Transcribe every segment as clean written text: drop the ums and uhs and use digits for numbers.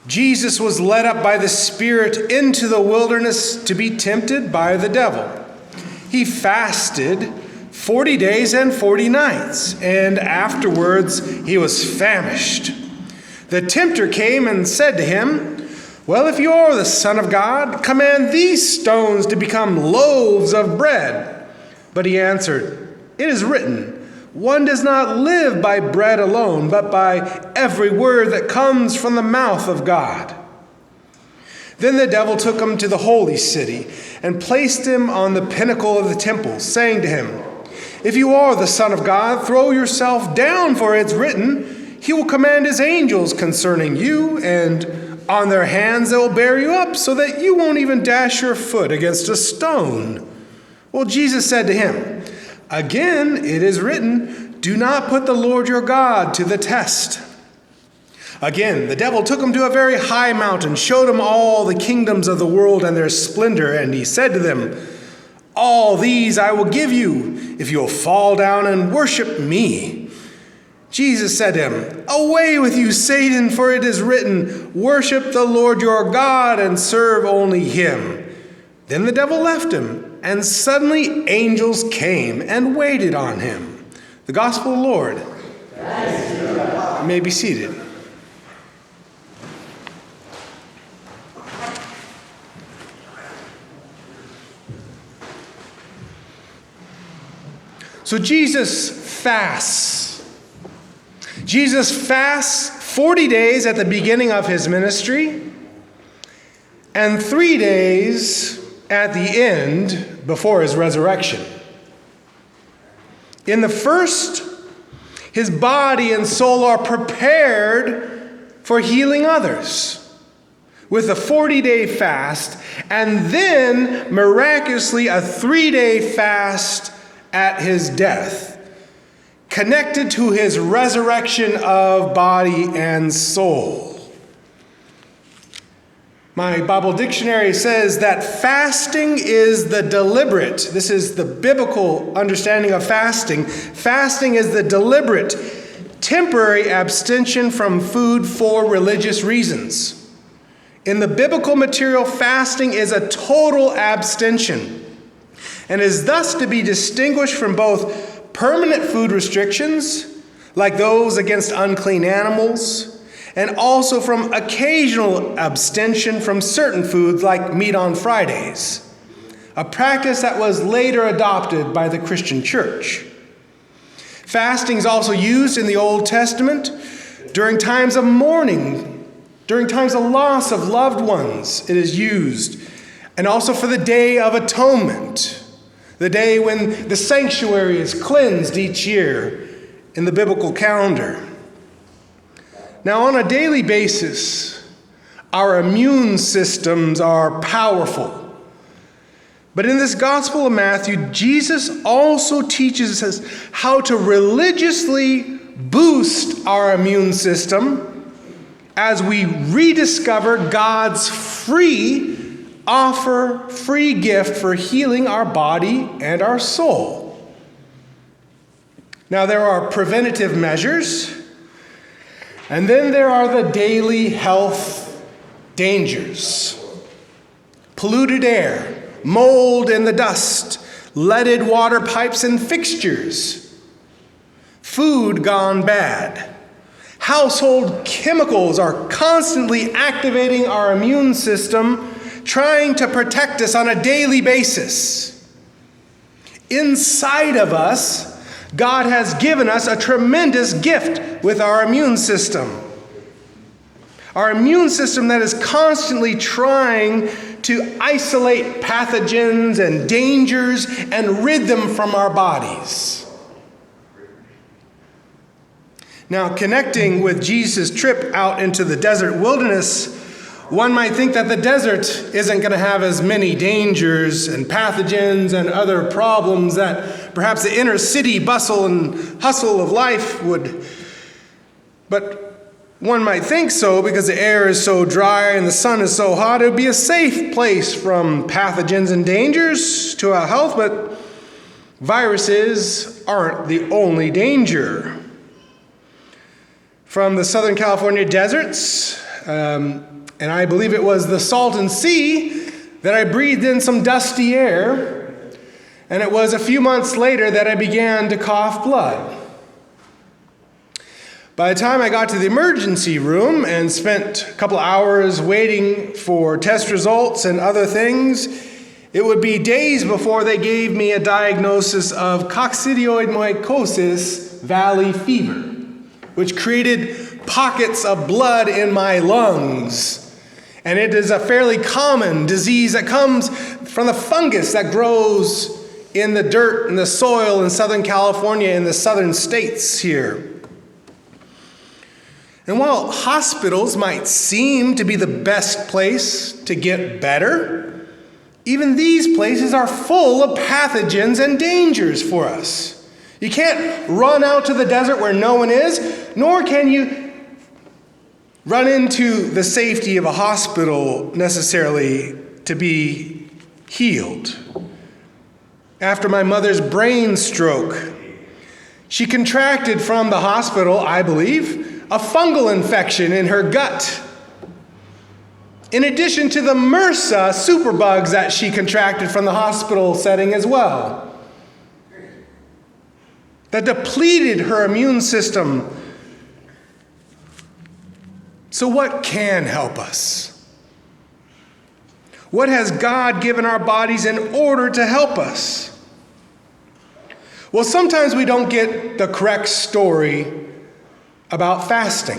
Jesus was led up by the Spirit into the wilderness to be tempted by the devil. He fasted 40 days and 40 nights, and afterwards he was famished. The tempter came and said to him, "Well, if you are the Son of God, command these stones to become loaves of bread." But he answered, "It is written, one does not live by bread alone, but by every word that comes from the mouth of God." Then the devil took him to the holy city and placed him on the pinnacle of the temple, saying to him, "If you are the Son of God, throw yourself down, for it's written, he will command his angels concerning you, and on their hands they will bear you up, so that you won't even dash your foot against a stone." Well, Jesus said to him, "Again, it is written, do not put the Lord your God to the test." Again, the devil took him to a very high mountain, showed him all the kingdoms of the world and their splendor, and he said to them, "All these I will give you, if you will fall down and worship me." Jesus said to him, "Away with you, Satan, for it is written, worship the Lord your God and serve only him." Then the devil left him, and suddenly angels came and waited on him. The gospel of the Lord. You may be seated. So Jesus fasts. Jesus fasts 40 days at the beginning of his ministry and 3 days at the end before his resurrection. In the first, his body and soul are prepared for healing others with a 40-day fast, and then miraculously a 3-day fast at his death, connected to his resurrection of body and soul. My Bible dictionary says that fasting is the deliberate, this is the biblical understanding of fasting. Fasting is the deliberate, temporary abstention from food for religious reasons. In the biblical material, fasting is a total abstention and is thus to be distinguished from both permanent food restrictions, like those against unclean animals, and also from occasional abstention from certain foods like meat on Fridays, a practice that was later adopted by the Christian church. Fasting is also used in the Old Testament during times of mourning, during times of loss of loved ones. It is used, and also for the Day of Atonement, the day when the sanctuary is cleansed each year in the biblical calendar. Now, on a daily basis, our immune systems are powerful. But in this Gospel of Matthew, Jesus also teaches us how to religiously boost our immune system as we rediscover God's free gift for healing our body and our soul. Now, there are preventative measures, and then there are the daily health dangers. Polluted air, mold in the dust, leaded water pipes and fixtures, food gone bad. Household chemicals are constantly activating our immune system, trying to protect us on a daily basis. Inside of us, God has given us a tremendous gift with our immune system. Our immune system that is constantly trying to isolate pathogens and dangers and rid them from our bodies. Now, connecting with Jesus' trip out into the desert wilderness, one might think that the desert isn't going to have as many dangers and pathogens and other problems that perhaps the inner city bustle and hustle of life would. But one might think so because the air is so dry and the sun is so hot. It would be a safe place from pathogens and dangers to our health, but viruses aren't the only danger. From the Southern California deserts and I believe it was the Salton Sea that I breathed in some dusty air, and it was a few months later that I began to cough blood. By the time I got to the emergency room and spent a couple hours waiting for test results and other things, it would be days before they gave me a diagnosis of coccidioidomycosis valley fever, which created pockets of blood in my lungs. And it is a fairly common disease that comes from the fungus that grows in the dirt and the soil in Southern California, in the southern states here. And while hospitals might seem to be the best place to get better, even these places are full of pathogens and dangers for us. You can't run out to the desert where no one is, nor can you run into the safety of a hospital necessarily to be healed. After my mother's brain stroke, she contracted from the hospital, I believe, a fungal infection in her gut, in addition to the MRSA superbugs that she contracted from the hospital setting as well, that depleted her immune system. So what can help us? What has God given our bodies in order to help us? Well, sometimes we don't get the correct story about fasting.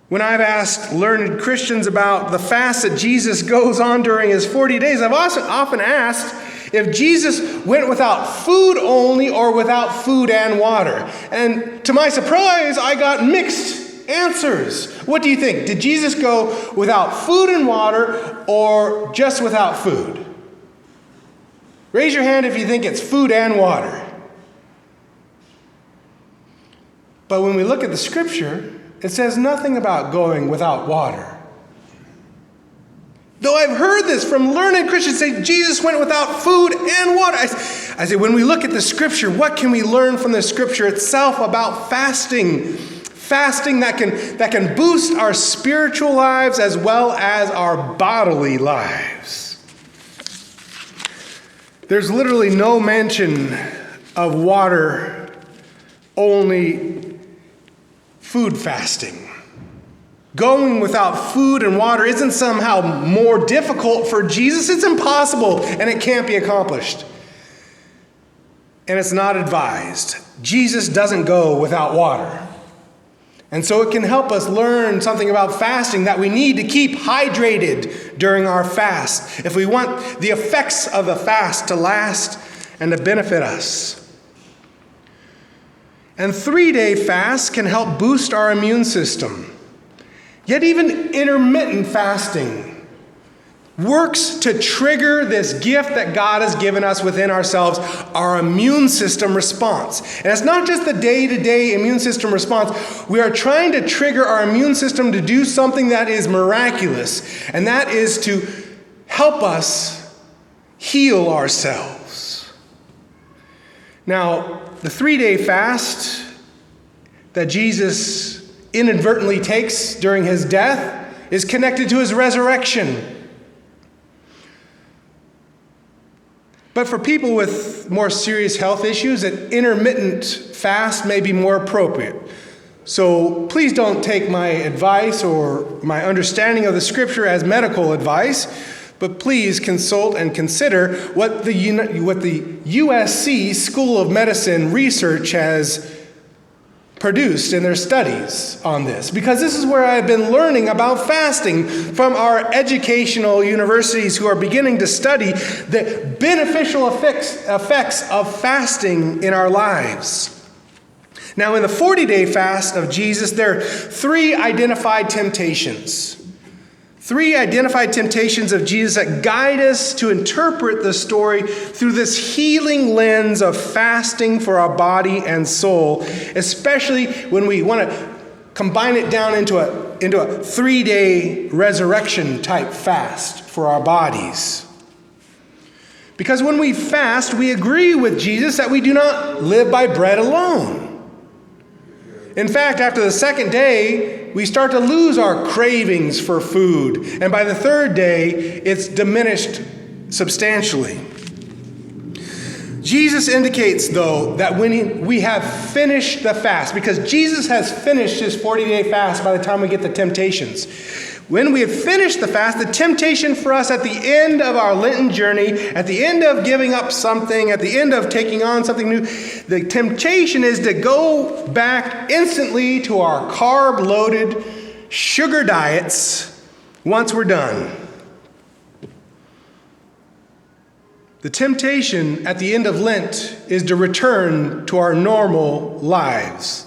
When I've asked learned Christians about the fast that Jesus goes on during his 40 days, I've also often asked if Jesus went without food only or without food and water. And to my surprise, I got mixed answers. What do you think? Did Jesus go without food and water or just without food? Raise your hand if you think it's food and water. But when we look at the scripture, it says nothing about going without water. Though I've heard this from learned Christians say Jesus went without food and water. I say, when we look at the scripture, what can we learn from the scripture itself about fasting? Fasting that can boost our spiritual lives as well as our bodily lives. There's literally no mention of water, only food fasting. Going without food and water isn't somehow more difficult for Jesus. It's impossible, and it can't be accomplished. And it's not advised. Jesus doesn't go without water. And so it can help us learn something about fasting, that we need to keep hydrated during our fast if we want the effects of the fast to last and to benefit us. And 3-day fasts can help boost our immune system. Yet even intermittent fasting works to trigger this gift that God has given us within ourselves, our immune system response. And it's not just the day-to-day immune system response. We are trying to trigger our immune system to do something that is miraculous, and that is to help us heal ourselves. Now, the 3-day fast that Jesus inadvertently takes during his death is connected to his resurrection. But for people with more serious health issues, an intermittent fast may be more appropriate. So please don't take my advice or my understanding of the scripture as medical advice, but please consult and consider what the USC School of Medicine research has produced in their studies on this, because this is where I've been learning about fasting from our educational universities who are beginning to study the beneficial effects of fasting in our lives. Now, in the 40-day fast of Jesus, there are 3 identified temptations. 3 identified temptations of Jesus that guide us to interpret the story through this healing lens of fasting for our body and soul, especially when we want to combine it down into a 3-day resurrection type fast for our bodies. Because when we fast, we agree with Jesus that we do not live by bread alone. In fact, after the second day, we start to lose our cravings for food. And by the third day, it's diminished substantially. Jesus indicates, though, that when we have finished the fast, because Jesus has finished his 40-day fast by the time we get the temptations. When we have finished the fast, the temptation for us at the end of our Lenten journey, at the end of giving up something, at the end of taking on something new, the temptation is to go back instantly to our carb-loaded sugar diets once we're done. The temptation at the end of Lent is to return to our normal lives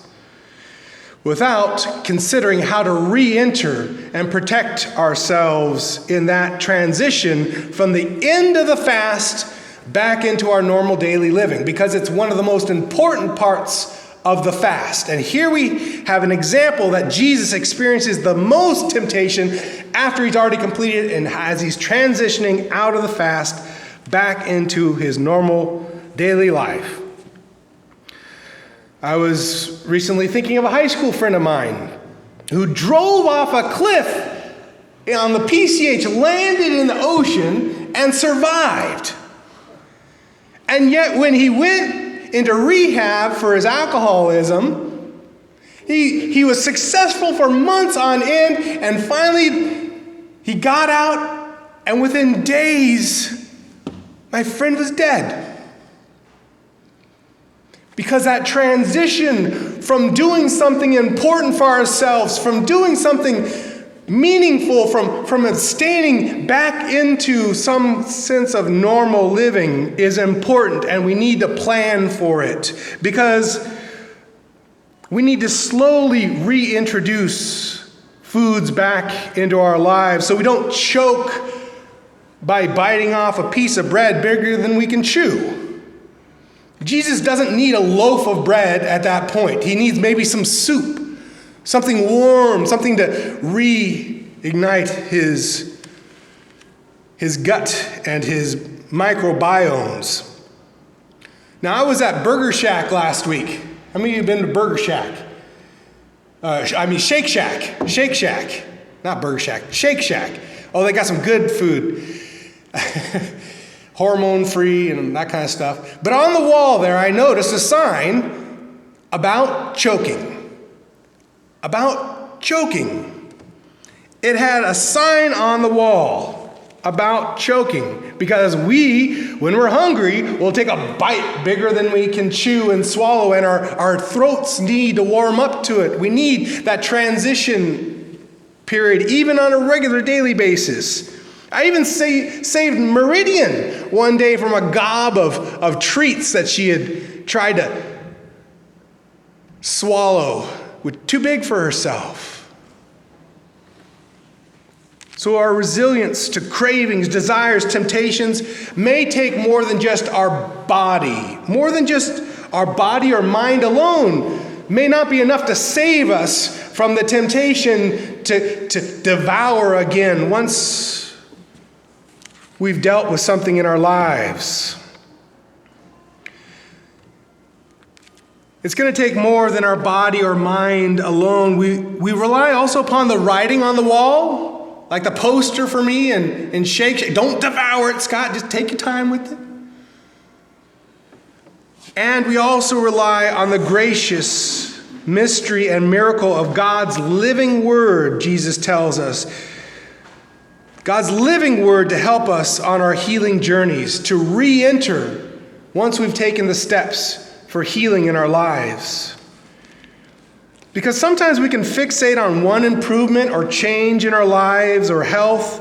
without considering how to re-enter and protect ourselves in that transition from the end of the fast back into our normal daily living, because it's one of the most important parts of the fast. And here we have an example that Jesus experiences the most temptation after he's already completed and as he's transitioning out of the fast back into his normal daily life. I was recently thinking of a high school friend of mine who drove off a cliff on the PCH, landed in the ocean, and survived. And yet when he went into rehab for his alcoholism, he was successful for months on end, and finally he got out, and within days, my friend was dead. Because that transition from doing something important for ourselves, from doing something meaningful, from abstaining back into some sense of normal living is important, and we need to plan for it. Because we need to slowly reintroduce foods back into our lives so we don't choke by biting off a piece of bread bigger than we can chew. Jesus doesn't need a loaf of bread at that point. He needs maybe some soup, something warm, something to reignite his gut and his microbiomes. Now, I was at Burger Shack last week. How many of you have been to Burger Shack? Shake Shack. Shake Shack. Not Burger Shack. Shake Shack. Oh, they got some good food. Hormone-free and that kind of stuff. But on the wall there, I noticed a sign about choking. About choking. It had a sign on the wall about choking, because we, when we're hungry, will take a bite bigger than we can chew and swallow, and our throats need to warm up to it. We need that transition period, even on a regular daily basis. I even saved Meridian one day from a gob of treats that she had tried to swallow, too big for herself. So our resilience to cravings, desires, temptations may take more than just our body. More than just our body or mind alone may not be enough to save us from the temptation to devour again once we've dealt with something in our lives. It's going to take more than our body or mind alone. We rely also upon the writing on the wall, like the poster for me and Shake. Don't devour it, Scott. Just take your time with it. And we also rely on the gracious mystery and miracle of God's living word, Jesus tells us. God's living word to help us on our healing journeys, to re-enter once we've taken the steps for healing in our lives. Because sometimes we can fixate on one improvement or change in our lives or health,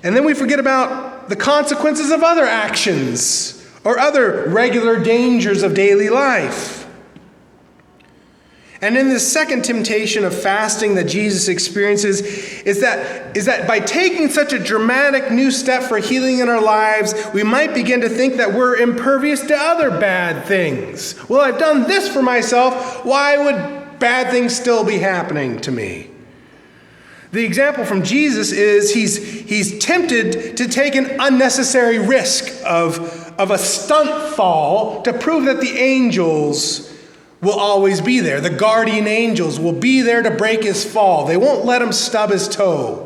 and then we forget about the consequences of other actions or other regular dangers of daily life. And in this second temptation of fasting that Jesus experiences is that by taking such a dramatic new step for healing in our lives, we might begin to think that we're impervious to other bad things. Well, I've done this for myself. Why would bad things still be happening to me? The example from Jesus is he's tempted to take an unnecessary risk of a stunt fall to prove that the angels will always be there. The guardian angels will be there to break his fall. They won't let him stub his toe.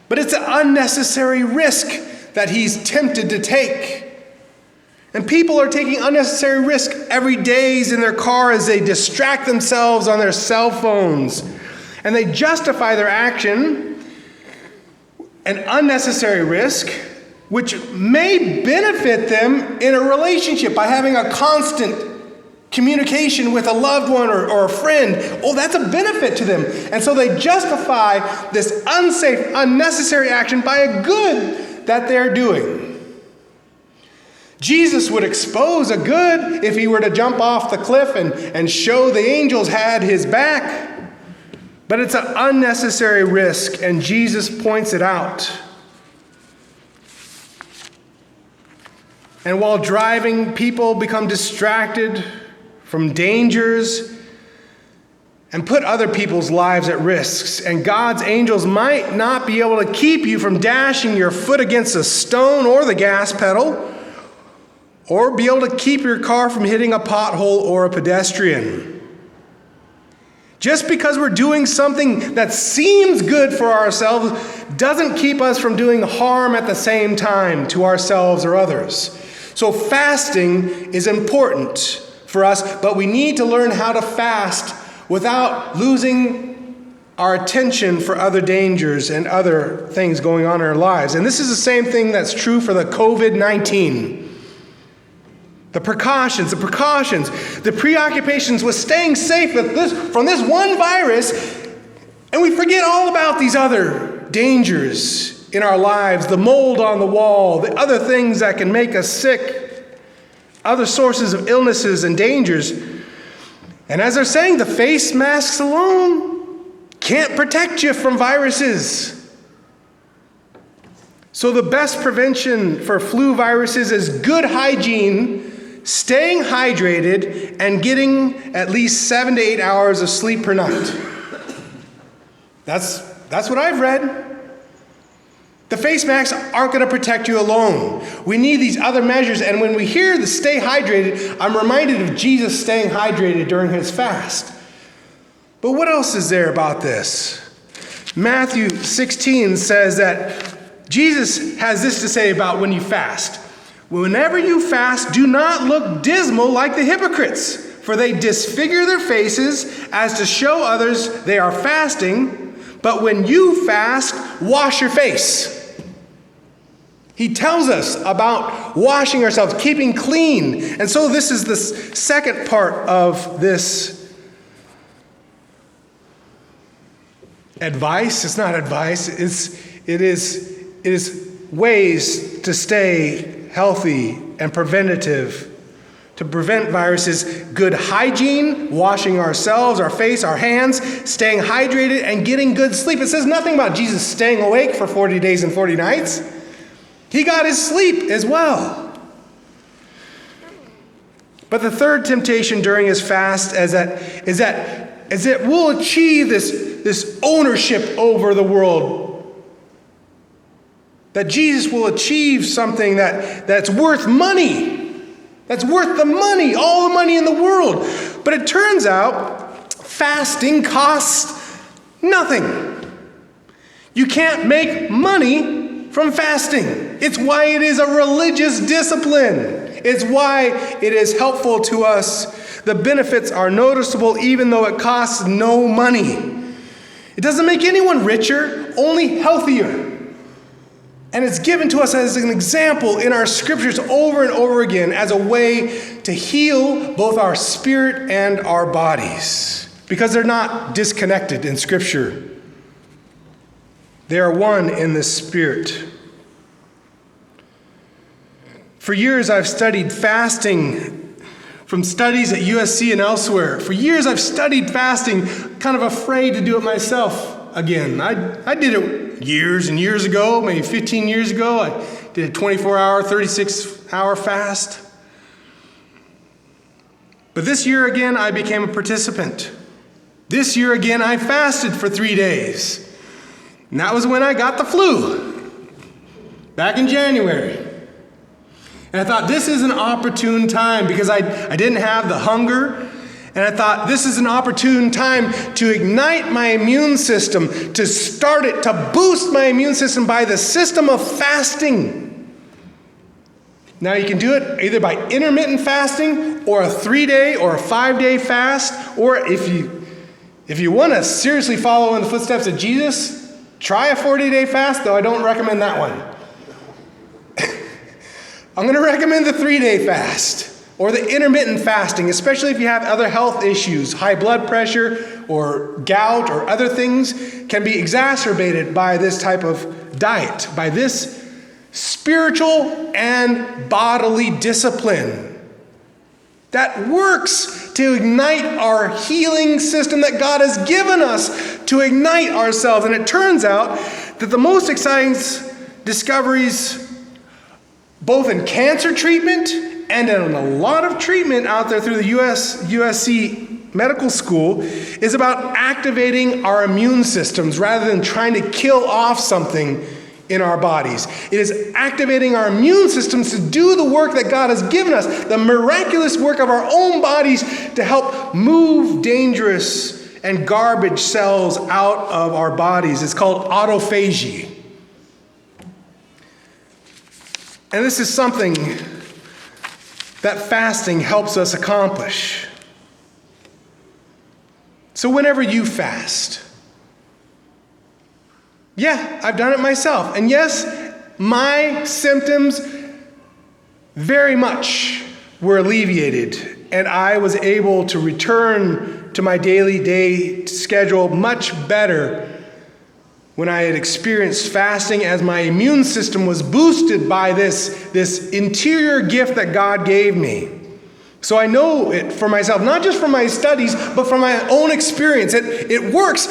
But it's an unnecessary risk that he's tempted to take. And people are taking unnecessary risk every day in their car as they distract themselves on their cell phones. And they justify their action, an unnecessary risk, which may benefit them in a relationship by having a constant communication with a loved one or a friend. Oh, that's a benefit to them. And so they justify this unsafe, unnecessary action by a good that they're doing. Jesus would expose a good if he were to jump off the cliff and show the angels had his back. But it's an unnecessary risk, and Jesus points it out. And while driving, people become distracted from dangers and put other people's lives at risks. And God's angels might not be able to keep you from dashing your foot against a stone or the gas pedal, or be able to keep your car from hitting a pothole or a pedestrian. Just because we're doing something that seems good for ourselves doesn't keep us from doing harm at the same time to ourselves or others. So fasting is important for us, but we need to learn how to fast without losing our attention for other dangers and other things going on in our lives. And this is the same thing that's true for the COVID-19. The precautions, the preoccupations with staying safe from this one virus, and we forget all about these other dangers in our lives, the mold on the wall, the other things that can make us sick, other sources of illnesses and dangers. And as they're saying, the face masks alone can't protect you from viruses. So the best prevention for flu viruses is good hygiene, staying hydrated, and getting at least 7 to 8 hours of sleep per night. That's what I've read. The face masks aren't going to protect you alone. We need these other measures. And when we hear the stay hydrated, I'm reminded of Jesus staying hydrated during his fast. But what else is there about this? Matthew 16 says that Jesus has this to say about when you fast. Whenever you fast, do not look dismal like the hypocrites, for they disfigure their faces as to show others they are fasting. But when you fast, wash your face. He tells us about washing ourselves, keeping clean. And so this is the second part of this advice. It's not advice. It is ways to stay healthy and preventative, to prevent viruses. Good hygiene, washing ourselves, our face, our hands, staying hydrated, and getting good sleep. It says nothing about Jesus staying awake for 40 days and 40 nights. He got his sleep as well. But the third temptation during his fast is that we'll achieve this ownership over the world. That Jesus will achieve something that's worth money. That's worth the money, all the money in the world. But it turns out fasting costs nothing. You can't make money from fasting. It's why it is a religious discipline. It's why it is helpful to us. The benefits are noticeable even though it costs no money. It doesn't make anyone richer, only healthier. And it's given to us as an example in our scriptures over and over again as a way to heal both our spirit and our bodies. Because they're not disconnected in Scripture. They are one in the Spirit. For years, I've studied fasting from studies at USC and elsewhere. For years, I've studied fasting, kind of afraid to do it myself again. I did it years and years ago, maybe 15 years ago. I did a 24-hour, 36-hour fast. But this year again, I became a participant. This year again, I fasted for 3 days. And that was when I got the flu, back in January. And I thought, this is an opportune time because I didn't have the hunger. And I thought, this is an opportune time to ignite my immune system, to start it, to boost my immune system by the system of fasting. Now you can do it either by intermittent fasting or a 3-day or a 5-day fast. Or if you want to seriously follow in the footsteps of Jesus, try a 40-day fast, though I don't recommend that one. I'm going to recommend the 3-day fast or the intermittent fasting, especially if you have other health issues. High blood pressure or gout or other things can be exacerbated by this type of diet, by this spiritual and bodily discipline that works to ignite our healing system that God has given us to ignite ourselves. And it turns out that the most exciting discoveries, both in cancer treatment and in a lot of treatment out there through the USC Medical School, is about activating our immune systems rather than trying to kill off something in our bodies. It is activating our immune systems to do the work that God has given us, the miraculous work of our own bodies to help move dangerous and garbage cells out of our bodies. It's called autophagy. And this is something that fasting helps us accomplish. So whenever you fast, yeah, I've done it myself. And yes, my symptoms very much were alleviated. And I was able to return to my daily day schedule much better when I had experienced fasting, as my immune system was boosted by this interior gift that God gave me. So I know it for myself, not just from my studies, but from my own experience. It works.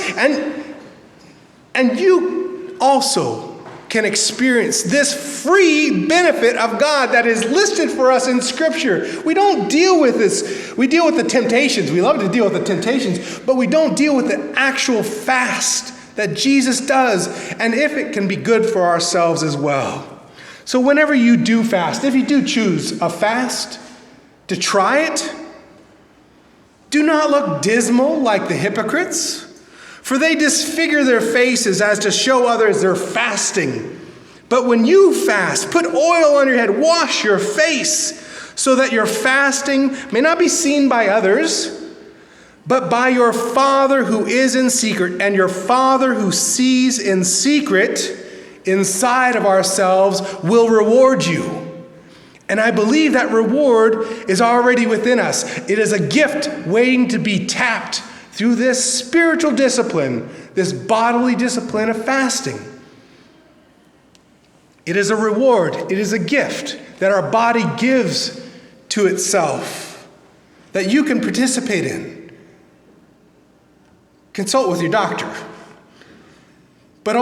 And you also can experience this free benefit of God that is listed for us in Scripture. We don't deal with this. We deal with the temptations. We love to deal with the temptations, but we don't deal with the actual fast that Jesus does, and if it can be good for ourselves as well. So whenever you do fast, if you do choose a fast, to try it, do not look dismal like the hypocrites, for they disfigure their faces as to show others they're fasting. But when you fast, put oil on your head, wash your face, so that your fasting may not be seen by others, but by your Father who is in secret. And your Father who sees in secret inside of ourselves will reward you. And I believe that reward is already within us. It is a gift waiting to be tapped through this spiritual discipline, this bodily discipline of fasting. It is a reward. It is a gift that our body gives to itself that you can participate in. Consult with your doctor.